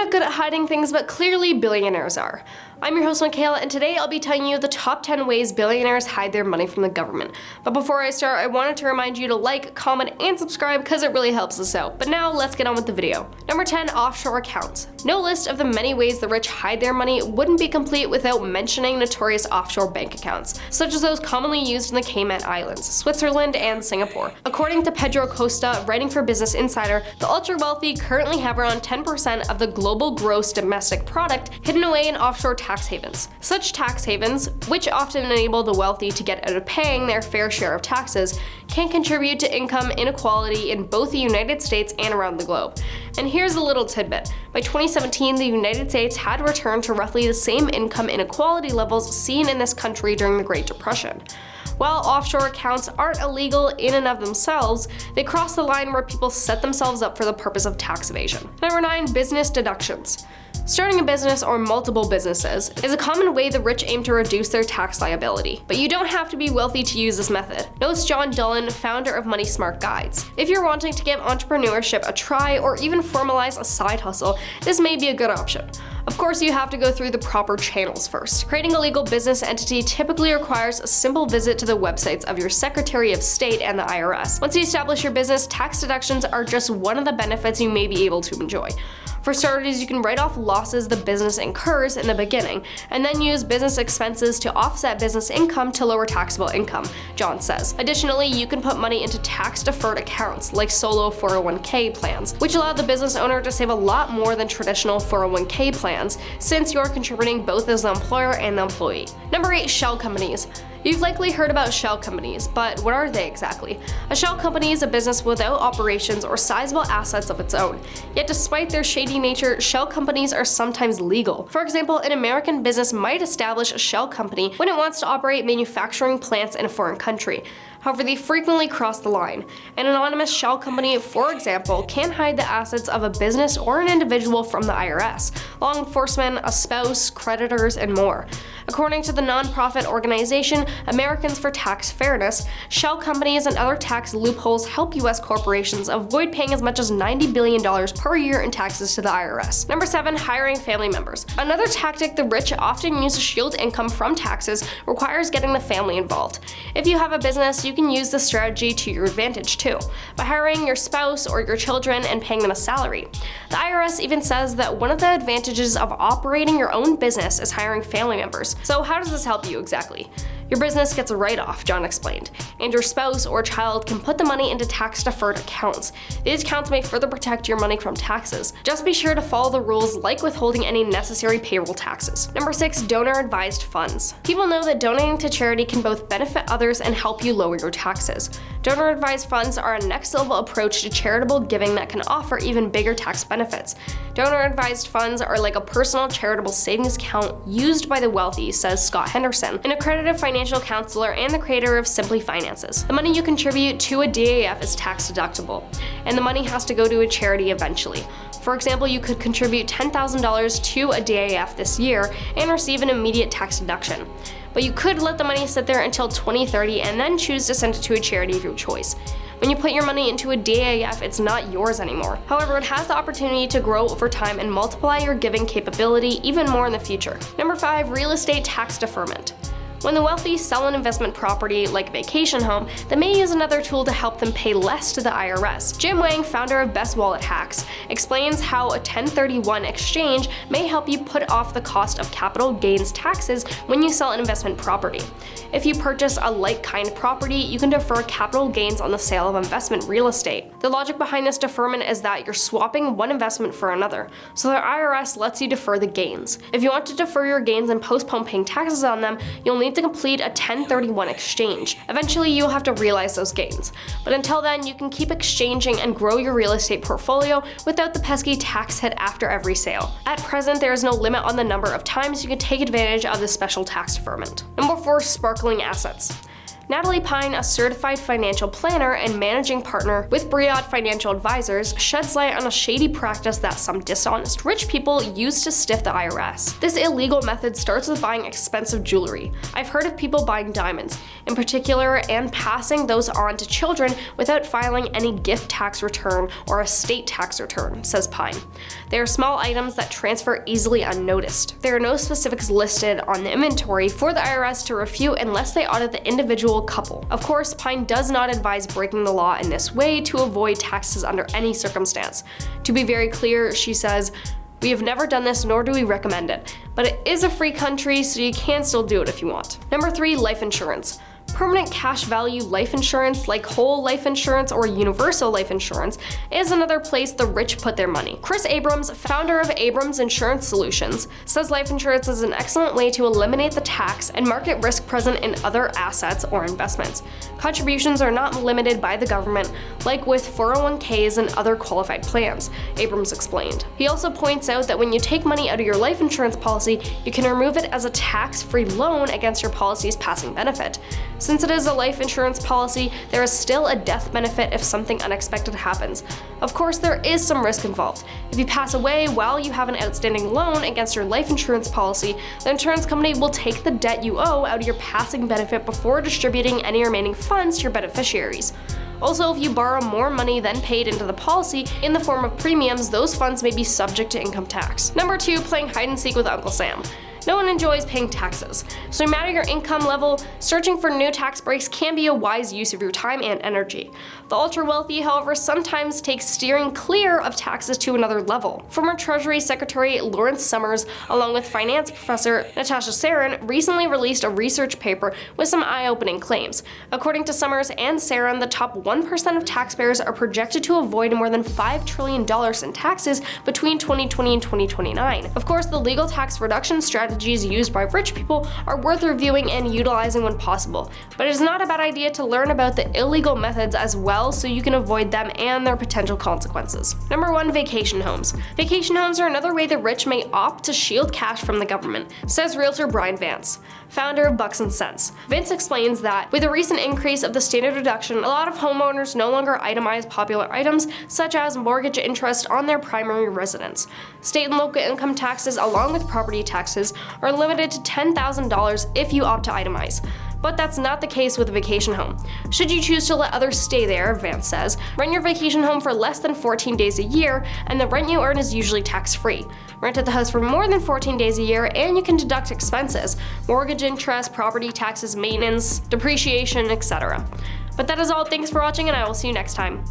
not good at hiding things, but clearly billionaires are. I'm your host, Michaela, and today I'll be telling you the top 10 ways billionaires hide their money from the government. But before I start, I wanted to remind you to like, comment, and subscribe because it really helps us out. But now let's get on with the video. Number 10, offshore accounts. No list of the many ways the rich hide their money wouldn't be complete without mentioning notorious offshore bank accounts, such as those commonly used in the Cayman Islands, Switzerland, and Singapore. According to Pedro Costa, writing for Business Insider, the ultra-wealthy currently have around 10% of the global gross domestic product hidden away in offshore tax havens. Such tax havens, which often enable the wealthy to get out of paying their fair share of taxes, can contribute to income inequality in both the United States and around the globe. And here's a little tidbit. By 2017, the United States had returned to roughly the same income inequality levels seen in this country during the Great Depression. While offshore accounts aren't illegal in and of themselves, they cross the line where people set themselves up for the purpose of tax evasion. Number 9, business deductions. Starting a business or multiple businesses is a common way the rich aim to reduce their tax liability. But you don't have to be wealthy to use this method, notes John Dillon, founder of Money Smart Guides. If you're wanting to give entrepreneurship a try or even formalize a side hustle, this may be a good option. Of course, you have to go through the proper channels first. Creating a legal business entity typically requires a simple visit to the websites of your Secretary of State and the IRS. Once you establish your business, tax deductions are just one of the benefits you may be able to enjoy. For starters, you can write off losses the business incurs in the beginning, and then use business expenses to offset business income to lower taxable income, John says. Additionally, you can put money into tax-deferred accounts like solo 401k plans, which allow the business owner to save a lot more than traditional 401k plans, since you're contributing both as the employer and the employee. Number 8, shell companies. You've likely heard about shell companies, but what are they exactly? A shell company is a business without operations or sizable assets of its own. Yet despite their shady nature, shell companies are sometimes legal. For example, an American business might establish a shell company when it wants to operate manufacturing plants in a foreign country. However, they frequently cross the line. An anonymous shell company, for example, can hide the assets of a business or an individual from the IRS, law enforcement, a spouse, creditors, and more. According to the nonprofit organization Americans for Tax Fairness, shell companies and other tax loopholes help U.S. corporations avoid paying as much as $90 billion per year in taxes to the IRS. Number 7, hiring family members. Another tactic the rich often use to shield income from taxes requires getting the family involved. If you have a business, you can use this strategy to your advantage too, by hiring your spouse or your children and paying them a salary. The IRS even says that one of the advantages of operating your own business is hiring family members. So how does this help you exactly? Your business gets a write-off, John explained, and your spouse or child can put the money into tax-deferred accounts. These accounts may further protect your money from taxes. Just be sure to follow the rules like withholding any necessary payroll taxes. Number 6, donor-advised funds. People know that donating to charity can both benefit others and help you lower your taxes. Donor-advised funds are a next-level approach to charitable giving that can offer even bigger tax benefits. Donor-advised funds are like a personal charitable savings account used by the wealthy, says Scott Henderson, an accredited financial counselor and the creator of Simply Finances. The money you contribute to a DAF is tax deductible, and the money has to go to a charity eventually. For example, you could contribute $10,000 to a DAF this year and receive an immediate tax deduction. But you could let the money sit there until 2030 and then choose to send it to a charity of your choice. When you put your money into a DAF, it's not yours anymore. However, it has the opportunity to grow over time and multiply your giving capability even more in the future. Number 5, real estate tax deferment. When the wealthy sell an investment property like a vacation home, they may use another tool to help them pay less to the IRS. Jim Wang, founder of Best Wallet Hacks, explains how a 1031 exchange may help you put off the cost of capital gains taxes when you sell an investment property. If you purchase a like-kind property, you can defer capital gains on the sale of investment real estate. The logic behind this deferment is that you're swapping one investment for another, so the IRS lets you defer the gains. If you want to defer your gains and postpone paying taxes on them, you'll need to complete a 1031 exchange. Eventually, you'll have to realize those gains. But until then, you can keep exchanging and grow your real estate portfolio without the pesky tax hit after every sale. At present, there is no limit on the number of times you can take advantage of this special tax deferment. Number 4, sparkling assets. Natalie Pine, a certified financial planner and managing partner with Briot Financial Advisors, sheds light on a shady practice that some dishonest rich people use to stiff the IRS. This illegal method starts with buying expensive jewelry. I've heard of people buying diamonds, in particular, and passing those on to children without filing any gift tax return or estate tax return, says Pine. They are small items that transfer easily unnoticed. There are no specifics listed on the inventory for the IRS to refute unless they audit the individual couple. Of course, Pine does not advise breaking the law in this way to avoid taxes under any circumstance. To be very clear, she says, "We have never done this, nor do we recommend it, but it is a free country, so you can still do it if you want." Number 3, life insurance. Permanent cash value life insurance, like whole life insurance or universal life insurance, is another place the rich put their money. Chris Abrams, founder of Abrams Insurance Solutions, says life insurance is an excellent way to eliminate the tax and market risk present in other assets or investments. Contributions are not limited by the government, like with 401ks and other qualified plans, Abrams explained. He also points out that when you take money out of your life insurance policy, you can remove it as a tax-free loan against your policy's passing benefit. Since it is a life insurance policy, there is still a death benefit if something unexpected happens. Of course, there is some risk involved. If you pass away while you have an outstanding loan against your life insurance policy, the insurance company will take the debt you owe out of your passing benefit before distributing any remaining funds to your beneficiaries. Also, if you borrow more money than paid into the policy in the form of premiums, those funds may be subject to income tax. Number 2, playing hide and seek with Uncle Sam. No one enjoys paying taxes, so no matter your income level, searching for new tax breaks can be a wise use of your time and energy. The ultra-wealthy, however, sometimes take steering clear of taxes to another level. Former Treasury Secretary Lawrence Summers, along with finance professor Natasha Sarin, recently released a research paper with some eye-opening claims. According to Summers and Sarin, the top 1% of taxpayers are projected to avoid more than $5 trillion in taxes between 2020 and 2029. Of course, the legal tax reduction strategies used by rich people are worth reviewing and utilizing when possible, but it is not a bad idea to learn about the illegal methods as well so you can avoid them and their potential consequences. Number 1, vacation homes. Vacation homes are another way the rich may opt to shield cash from the government, says realtor Brian Vance, founder of Bucks and Cents. Vance explains that with the recent increase of the standard deduction, a lot of homeowners no longer itemize popular items such as mortgage interest on their primary residence. State and local income taxes, along with property taxes, are limited to $10,000 if you opt to itemize. But that's not the case with a vacation home. Should you choose to let others stay there, Vance says, rent your vacation home for less than 14 days a year, and the rent you earn is usually tax-free. Rent at the house for more than 14 days a year, and you can deduct expenses, mortgage interest, property taxes, maintenance, depreciation, etc. But that is all. Thanks for watching, and I will see you next time.